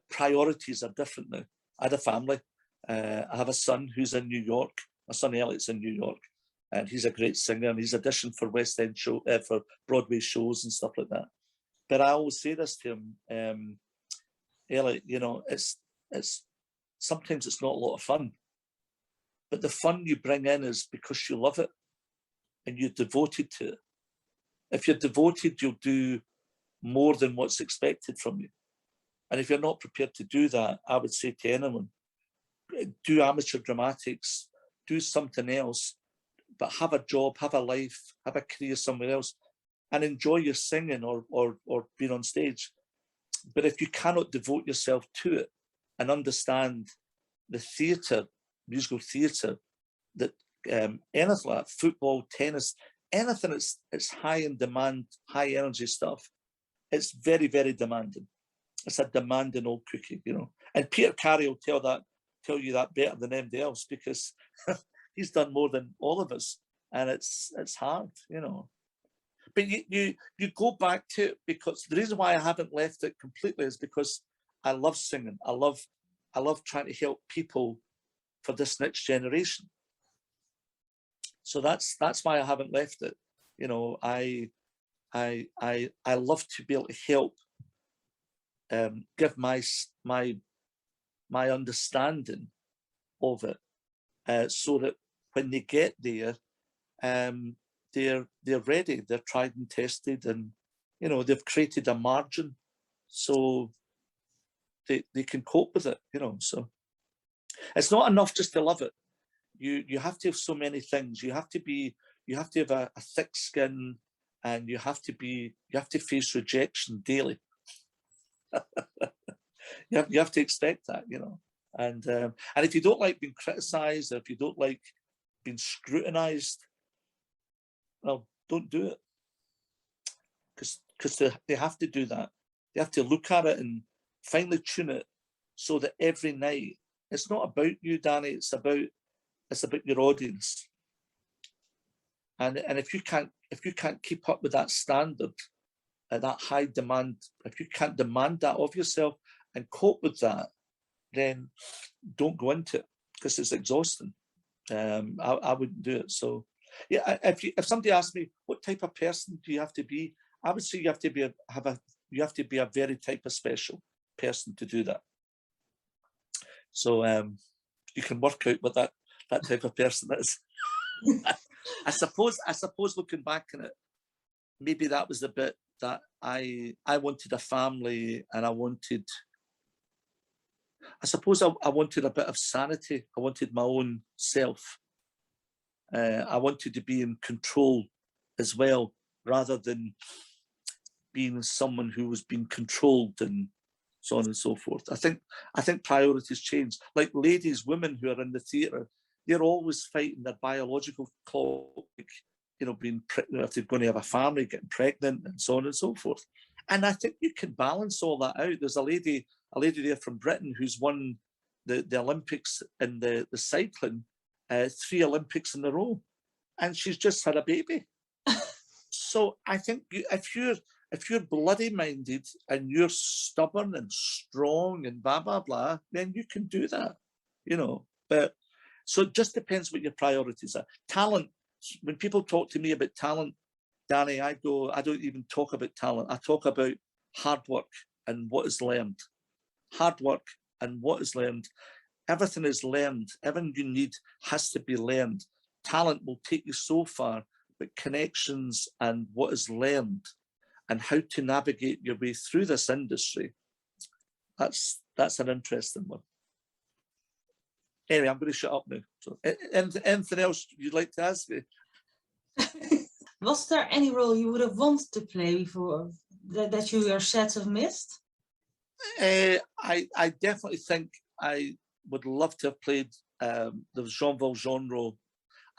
priorities are different now. I had a family. I have a son who's in New York. My son Elliot's in New York, and he's a great singer, and he's auditioned for West End show, for Broadway shows and stuff like that. But I always say this to him, Elliot, you know, it's sometimes it's not a lot of fun, but the fun you bring in is because you love it and you're devoted to it. If you're devoted, you'll do more than what's expected from you. And if you're not prepared to do that, I would say to anyone, do amateur dramatics, do something else, but have a job, have a life, have a career somewhere else, and enjoy your singing or being on stage. But if you cannot devote yourself to it and understand the theatre, musical theatre, that anything like football, tennis, anything it's high in demand, high energy stuff, it's very, very demanding. It's a demanding old cookie, you know. And Peter Carey will tell you that better than anybody else, because he's done more than all of us, and it's hard, you know. But you go back to it, because the reason why I haven't left it completely is because I love singing. I love trying to help people for this next generation. So that's why I haven't left it. You know, I love to be able to help, give my understanding of it, so that when they get there, they're ready, they're tried and tested, and you know, they've created a margin so they can cope with it, you know. So it's not enough just to love it. You have to have so many things. You have to be you have to have a thick skin, and you have to face rejection daily. you have to expect that, you know. And if you don't like being criticised, or if you don't like being scrutinised, well, don't do it. Because they have to do that. They have to look at it and finely tune it so that every night, it's not about you, Dannii, it's about your audience. And if you can't keep up with that standard, that high demand, if you can't demand that of yourself and cope with that, then don't go into it, because it's exhausting. I wouldn't do it. So yeah, if somebody asked me what type of person do you have to be, I would say you have to be a very type of special person to do that. So you can work out what that type of person is. I suppose looking back on it, maybe that was the bit that I wanted a family, and I wanted a bit of sanity. I wanted my own self. I wanted to be in control as well, rather than being someone who was being controlled and so on and so forth. I think priorities change. Like ladies, women who are in the theatre, they're always fighting their biological clock, you know, being if they're going to have a family, getting pregnant, and so on and so forth. And I think you can balance all that out. There's a lady there from Britain who's won the Olympics in the cycling, 3 Olympics in a row, and she's just had a baby. So I think if you're bloody minded and you're stubborn and strong and blah blah blah, then you can do that, you know. But so it just depends what your priorities are. Talent. When people talk to me about talent, Dannii, I don't even talk about talent. I talk about hard work and what is learned. Hard work and what is learned. Everything is learned. Everything you need has to be learned. Talent will take you so far, but connections and what is learned and how to navigate your way through this industry, that's an interesting one. Anyway, I'm going to shut up now. So, anything else you'd like to ask me? Was there any role you would have wanted to play before that you yourself have missed? I definitely think I would love to have played the Jean Valjean role,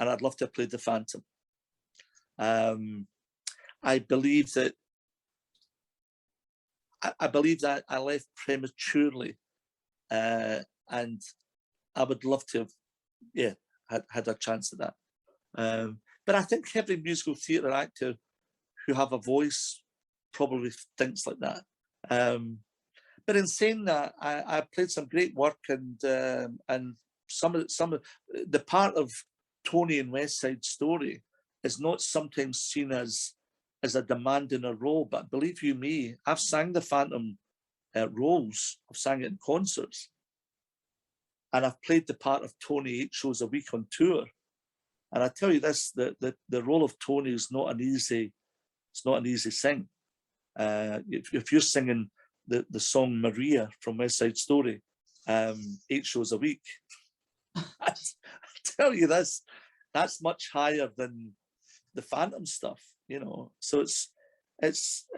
and I'd love to have played the Phantom. I believe that I left prematurely, and I would love to have, had a chance at that. But I think every musical theatre actor who have a voice probably thinks like that. But in saying that, I played some great work, and some of the part of Tony in West Side Story is not sometimes seen as a demand in a role. But believe you me, I've sang the Phantom roles. I've sang it in concerts, and I've played the part of Tony 8 shows a week on tour. And I tell you this: the role of Tony is not an easy. It's not an easy sing. If you're singing the song Maria from West Side Story, 8 shows a week, I tell you this, that's much higher than the Phantom stuff, you know. So it's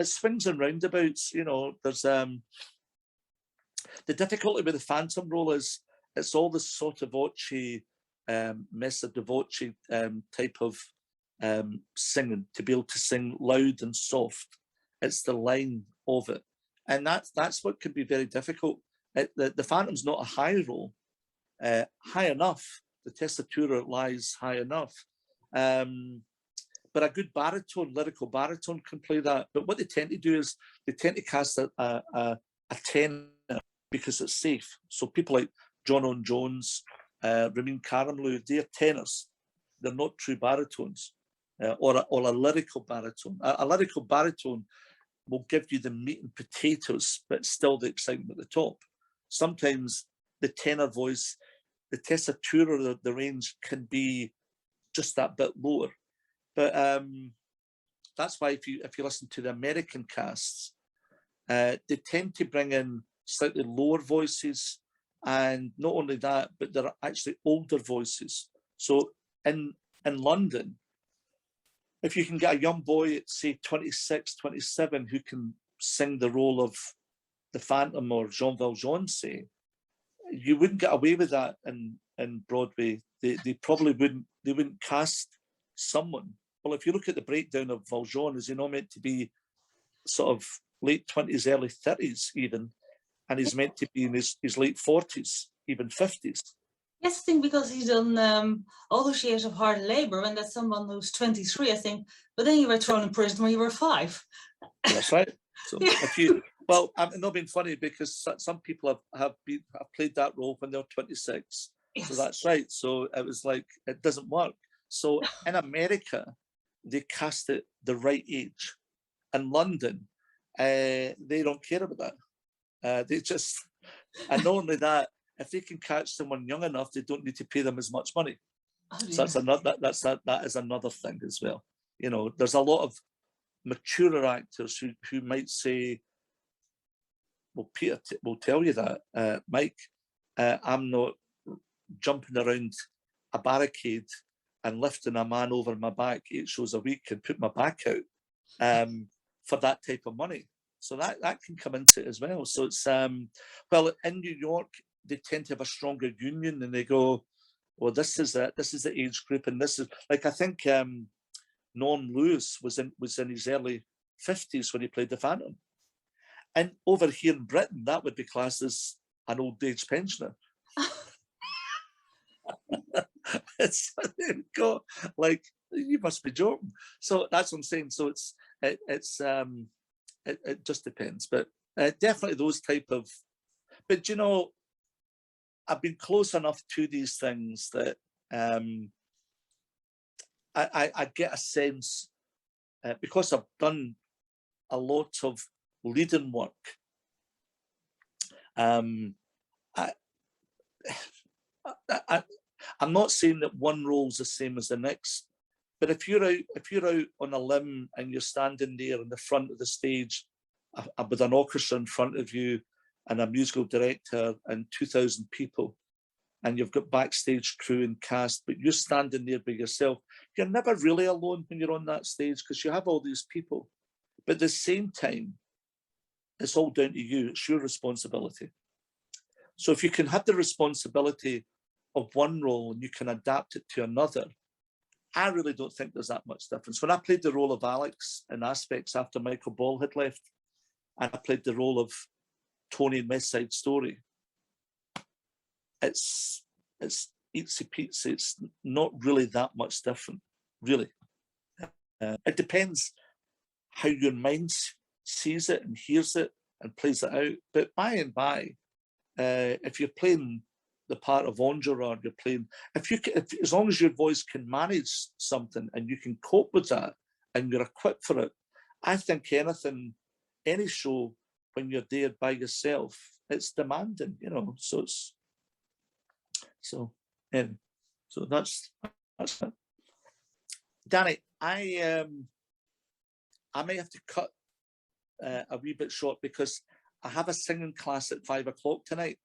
swings and roundabouts, you know. There's the difficulty with the Phantom role is it's all this sotto voce, messa di voce type of singing, to be able to sing loud and soft. It's the line of it, and that's what can be very difficult. The Phantom's not a high role, high enough. The tessitura lies high enough, but a good baritone, lyrical baritone, can play that. But what they tend to do is they tend to cast a tenor because it's safe. So people like John Owen Jones, Ramin Karimloo, they're tenors. They're not true baritones, or a lyrical baritone. A lyrical baritone will give you the meat and potatoes, but still the excitement at the top. Sometimes the tenor voice, the tessitura, the range can be just that bit lower. But that's why if you listen to the American casts, they tend to bring in slightly lower voices, and not only that, but they're actually older voices. So in London, if you can get a young boy at say 26, 27 who can sing the role of the Phantom or Jean Valjean, say, you wouldn't get away with that in Broadway. They probably wouldn't cast someone. Well, if you look at the breakdown of Valjean, is he not meant to be sort of late 20s, early 30s even, and he's meant to be in his late 40s, even 50s. Yes, I think because he's done all those years of hard labor, and that's someone who's 23, I think. But then you were thrown in prison when you were 5. That's right. So Yeah. if you, well, I'm not being funny because some people have played that role when they're 26. Yes. So that's right. So it was like, it doesn't work. So in America, they cast it the right age. In London, they don't care about that. They just, and not only that, if they can catch someone young enough, they don't need to pay them as much money. Oh, so that's another, that is another thing as well. You know, there's a lot of maturer actors who might say, well, Peter will tell you that, Mike, I'm not jumping around a barricade and lifting a man over my back 8 shows a week and put my back out for that type of money. So that can come into it as well. So it's, well, in New York, they tend to have a stronger union, and they go, well, this is the age group, and this is, like, I think Norm Lewis was in his early 50s when he played the Phantom. And over here in Britain, that would be classed as an old age pensioner. It's, go, like, you must be joking. So that's what I'm saying. So it just depends, but definitely those type of. But you know, I've been close enough to these things that I get a sense, because I've done a lot of leading work. I'm not saying that one role's the same as the next, but if you're out on a limb and you're standing there in the front of the stage with an orchestra in front of you and a musical director and 2,000 people, and you've got backstage crew and cast, but you're standing there by yourself, you're never really alone when you're on that stage because you have all these people. But at the same time, it's all down to you. It's your responsibility. So if you can have the responsibility of one role and you can adapt it to another, I really don't think there's that much difference. When I played the role of Alex in Aspects after Michael Ball had left, and I played the role of Tony in West Side Story, it's itsy pitsy. It's not really that much different, really. It depends how your mind sees it and hears it and plays it out. But by and by, if you're playing the part of Enjolras, you're playing, as long as your voice can manage something and you can cope with that and you're equipped for it, I think any show when you're there by yourself, it's demanding, you know. So it's so that's it. Dannii, I may have to cut a wee bit short because I have a singing class at 5 o'clock tonight.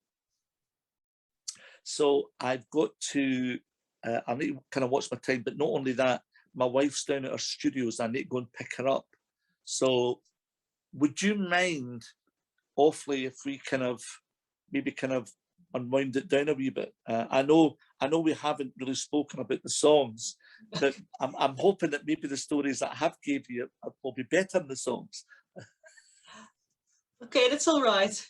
So I've got to, I need to kind of watch my time, but not only that, my wife's down at her studios. I need to go and pick her up. So would you mind awfully if we maybe unwind it down a wee bit? I know we haven't really spoken about the songs, but I'm hoping that maybe the stories that I have gave you will be better than the songs. Okay, that's all right.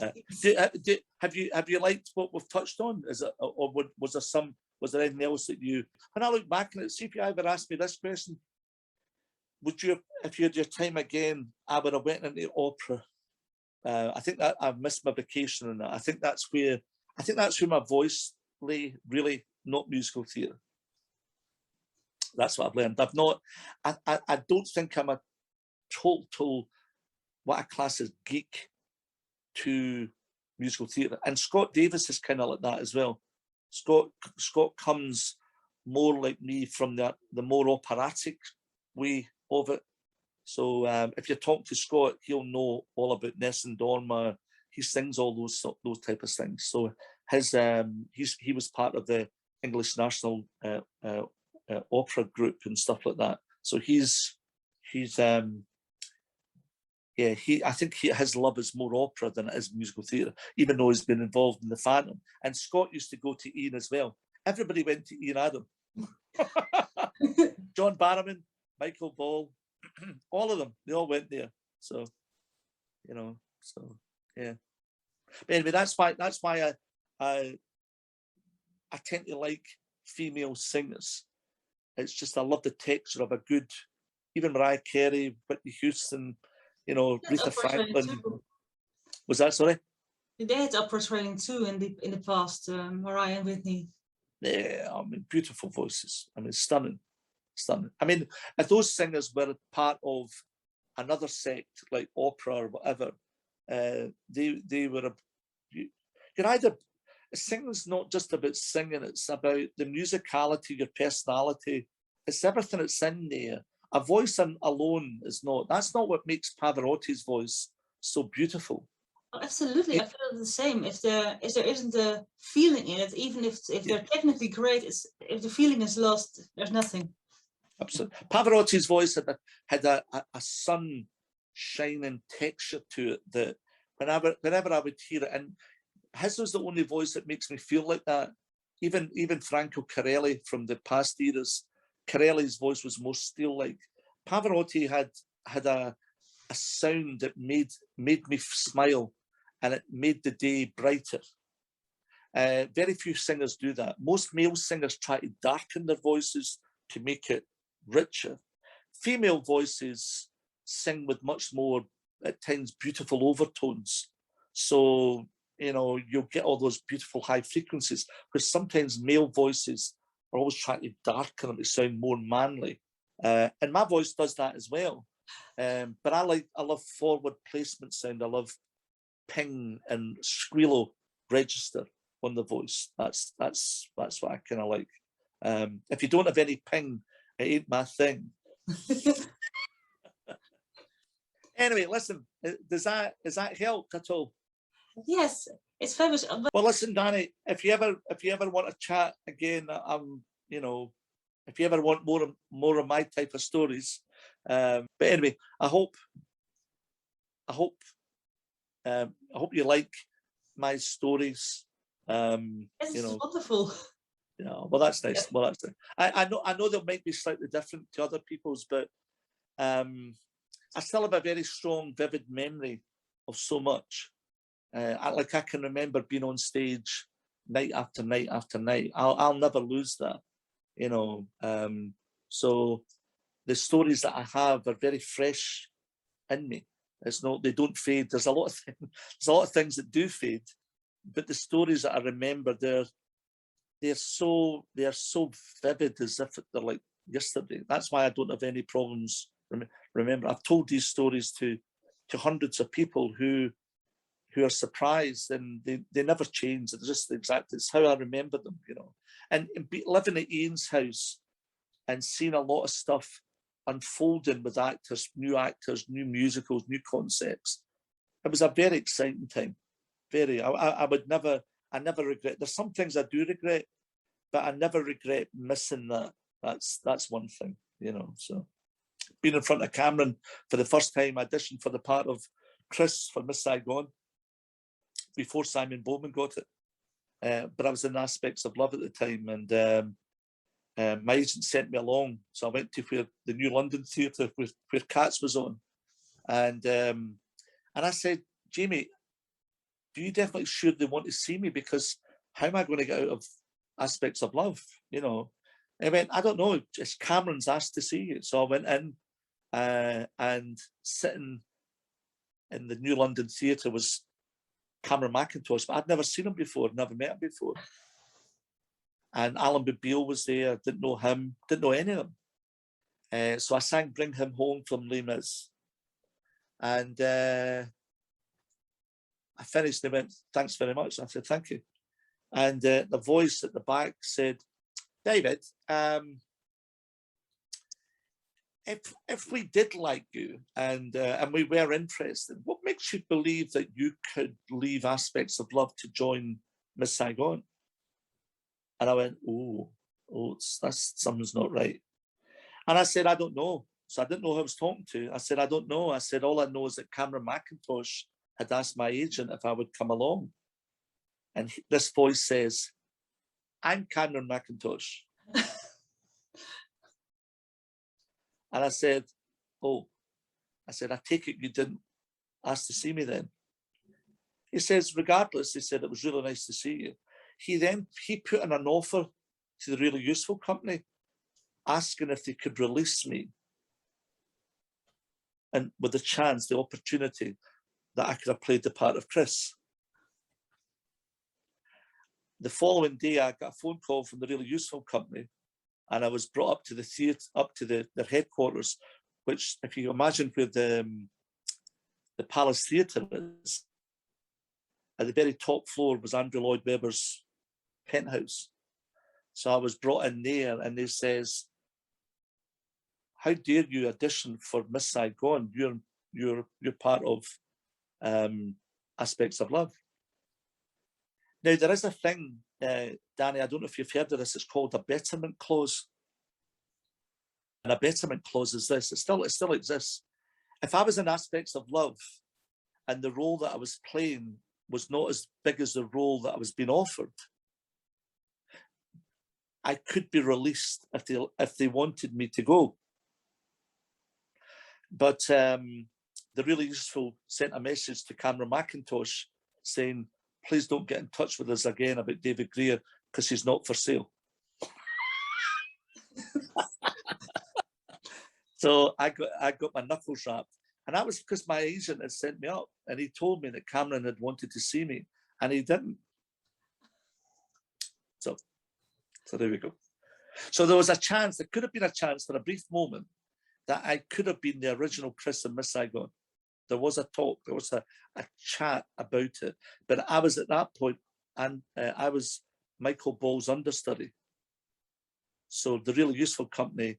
Have you liked what we've touched on? Is it, or was there anything else that you? When I look back on it, see if you ever asked me this question: would you, if you had your time again, I would have went into opera. I think that I've missed my vacation on that. I think that's where my voice lay, really, not musical theatre. That's what I've learned. I don't think I'm a total what I class as geek to musical theatre. And Scott Davis is kind of like that as well. Scott comes more like me from the more operatic way of it. So if you talk to Scott, he'll know all about Nessun Dorma. He sings all those type of things. So he was part of the English National Opera group and stuff like that. So he's yeah, I think his love is more opera than it is musical theatre, even though he's been involved in the Phantom. And Scott used to go to Ian as well. Everybody went to Ian Adam. John Barrowman, Michael Ball, all of them, they all went there. So, you know, so yeah. But anyway, that's why I tend to like female singers. It's just I love the texture of a good, even Mariah Carey, Whitney Houston, you know, Aretha Franklin. Was that, sorry? They had opera training too in the past, Mariah and Whitney. Yeah, I mean, beautiful voices. I mean, stunning. I mean, if those singers were part of another sect like opera or whatever, they were you're either, singing's not just about singing, it's about the musicality, your personality. It's everything that's in there. A voice alone is not. That's not what makes Pavarotti's voice so beautiful. Oh, absolutely, I feel the same. If there isn't a feeling in it, even if they're technically great, if the feeling is lost, there's nothing. Absolutely. Pavarotti's voice had a sun shining texture to it that whenever I would hear it, and his was the only voice that makes me feel like that. Even Franco Corelli from the past eras, Corelli's voice was more steel-like. Pavarotti had a sound that made me smile, and it made the day brighter. Very few singers do that. Most male singers try to darken their voices to make it richer. Female voices sing with much more, at times, beautiful overtones. So, you know, you'll get all those beautiful high frequencies, because sometimes male voices are always trying to darken them to sound more manly. And my voice does that as well. But I love forward placement sound. I love ping and squealo register on the voice. That's what I kind of like. If you don't have any ping, it ain't my thing. Anyway, listen, has that helped at all? Yes, it's fabulous. Well, listen, Dannii, if you ever want to chat again, you know, if you ever want more of my type of stories. But anyway, I hope you like my stories. It's, you know, wonderful. Yeah, well, that's nice. Yeah. Well, that's nice. I know they might be slightly different to other people's, but I still have a very strong, vivid memory of so much. I can remember being on stage night after night after night. I'll never lose that, you know. So the stories that I have are very fresh in me. It's not, they don't fade. There's a lot of things that do fade, but the stories that I remember, they're so vivid, as if they're like yesterday. That's why I don't have any problems. Remember, I've told these stories to hundreds of people who are surprised, and they never change. It's just it's how I remember them, you know. And living at Ian's house and seeing a lot of stuff unfolding with actors, new musicals, new concepts. It was a very exciting time. Very. I never regret. There's some things I do regret, but I never regret missing that. That's one thing, you know. So being in front of Cameron for the first time, auditioned for the part of Chris for Miss Saigon before Simon Bowman got it. But I was in Aspects of Love at the time, and my agent sent me along. So I went to where the New London Theatre where Cats was on. And I said, Jamie, do you definitely sure they want to see me? Because how am I going to get out of Aspects of Love? You know, I went, I don't know, it's Cameron's asked to see you. So I went in, and sitting in the New London Theatre was Cameron McIntosh, but I'd never seen him before, never met him before. And Alan Babille was there, didn't know him, didn't know any of them. So I sang Bring Him Home from Les Mis. And I finished, they went, thanks very much. I said, thank you. And the voice at the back said, David, if we did like you and we were interested, what makes you believe that you could leave Aspects of Love to join Miss Saigon? And I went, oh, something's not right. And I said, I don't know. So I didn't know who I was talking to. I said, I don't know. I said, all I know is that Cameron McIntosh had asked my agent if I would come along. And this voice says, I'm Cameron McIntosh. And I said, oh, I said, I take it you didn't ask to see me then. He says, regardless, he said, it was really nice to see you. He put in an offer to the Really Useful Company, asking if they could release me, and with the chance, the opportunity that I could have played the part of Chris. The following day, I got a phone call from the Really Useful Company, and I was brought up to the theatre, up to their headquarters, which, if you imagine where the Palace Theatre is, at the very top floor was Andrew Lloyd Webber's penthouse. So I was brought in there, and they says, how dare you audition for Miss Saigon? You're part of Aspects of Love. Now, there is a thing, Dannii, I don't know if you've heard of this, it's called a betterment clause. And a betterment clause is this, it still exists. If I was in Aspects of Love and the role that I was playing was not as big as the role that I was being offered, I could be released if they wanted me to go. But the Really Useful sent a message to Cameron McIntosh saying, please don't get in touch with us again about David Greer because he's not for sale. So I got my knuckles wrapped. And that was because my agent had sent me up, and he told me that Cameron had wanted to see me, and he didn't. So there we go. So there was a chance, there could have been a chance for a brief moment that I could have been the original Chris in Miss Saigon. There was a talk, there was a chat about it. But I was at that point, and I was Michael Ball's understudy. So the Really Useful Company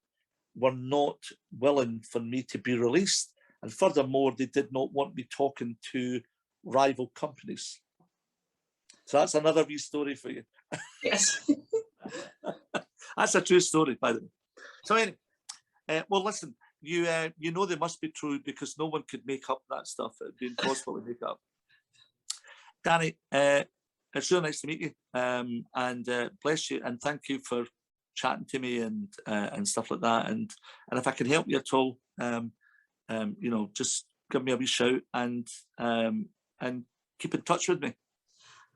were not willing for me to be released. And furthermore, they did not want me talking to rival companies. So that's another wee story for you. Yes. That's a true story, by the way. So anyway, well, listen, you know they must be true because no one could make up that stuff. It'd be impossible to make up. Dannii, it's really nice to meet you, and bless you, and thank you for chatting to me and stuff like that. And if I can help you at all, you know, just give me a wee shout and keep in touch with me.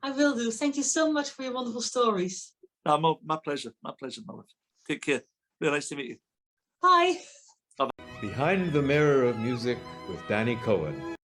I will do. Thank you so much for your wonderful stories. No, my pleasure, my love. Take care. Really nice to meet you. Bye. Behind the Mirror of Music with Dannii Cohen.